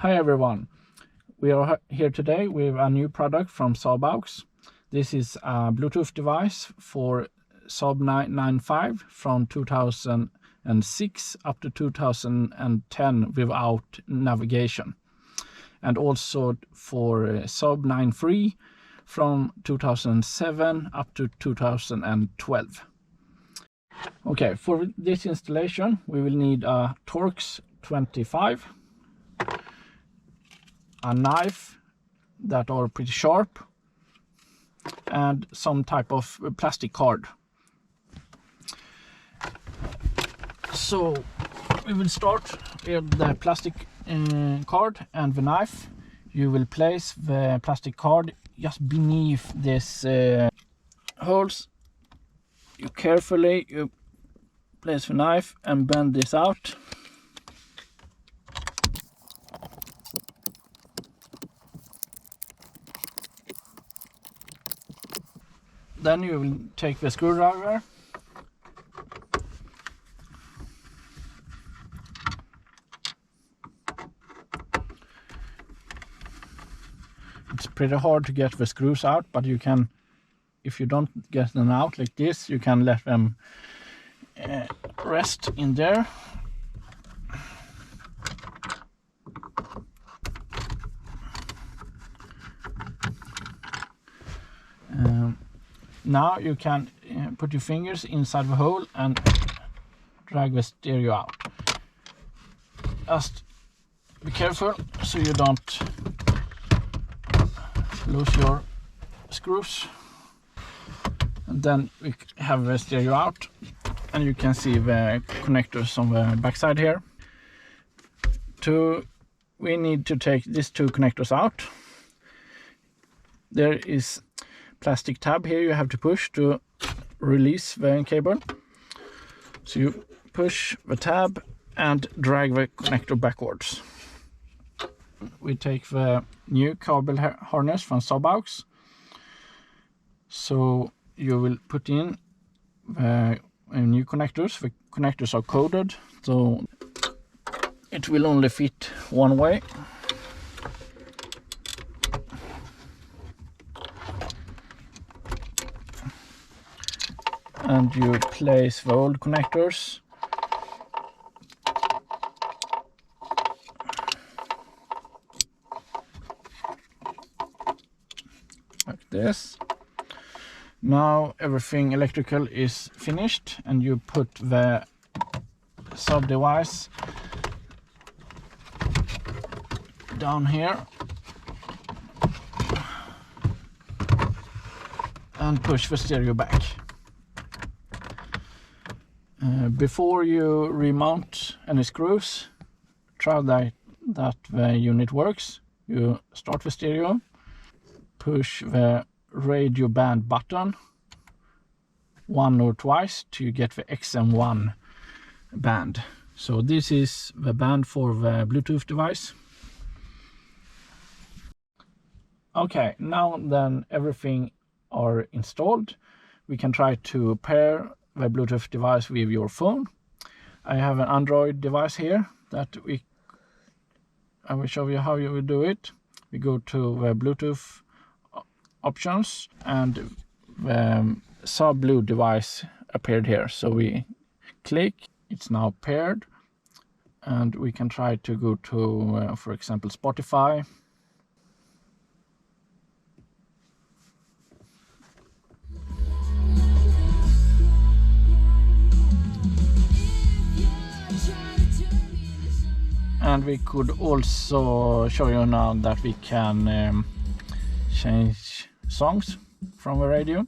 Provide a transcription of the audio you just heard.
Hi everyone, we are here today with a new product from Saab. This is a Bluetooth device for Saab 995 from 2006 up to 2010 without navigation, and also for Saab 93 from 2007 up to 2012. Okay, for this installation we will need a Torx 25, a knife that are pretty sharp, and some type of plastic card. So we will start with the plastic card and the knife. You will place the plastic card just beneath this holes. You carefully place the knife and bend this out. Then you will take the screwdriver it's pretty hard to get the screws out, but you can, if you don't get them out like this, you can let them rest in there. Now you can put your fingers inside the hole and drag the stereo out. Just be careful so you don't lose your screws. And then we have the stereo out, and you can see the connectors on the backside here. We need to take these two connectors out. There is plastic tab here you have to push to release the cable. So you push the tab and drag the connector backwards. We take the new cable harness from Saab. So you will put in the new connectors. The connectors are coded, so it will only fit one way. And you place the old connectors like this. Now everything electrical is finished, and you put the Saab device down here and push the stereo back. Before you remount any screws, try that the unit works. You start the stereo, push the radio band button one or twice to get the XM1 band. So this is the band for the Bluetooth device. Okay, now then everything are installed, we can try to pair the Bluetooth device with your phone. I have an Android device here that I will show you how you will do it. We go to the Bluetooth options, and the Saab Blue device appeared here. So we click, it's now paired, and we can try to go to, for example, Spotify. And we could also show you now that we can change songs from the radio.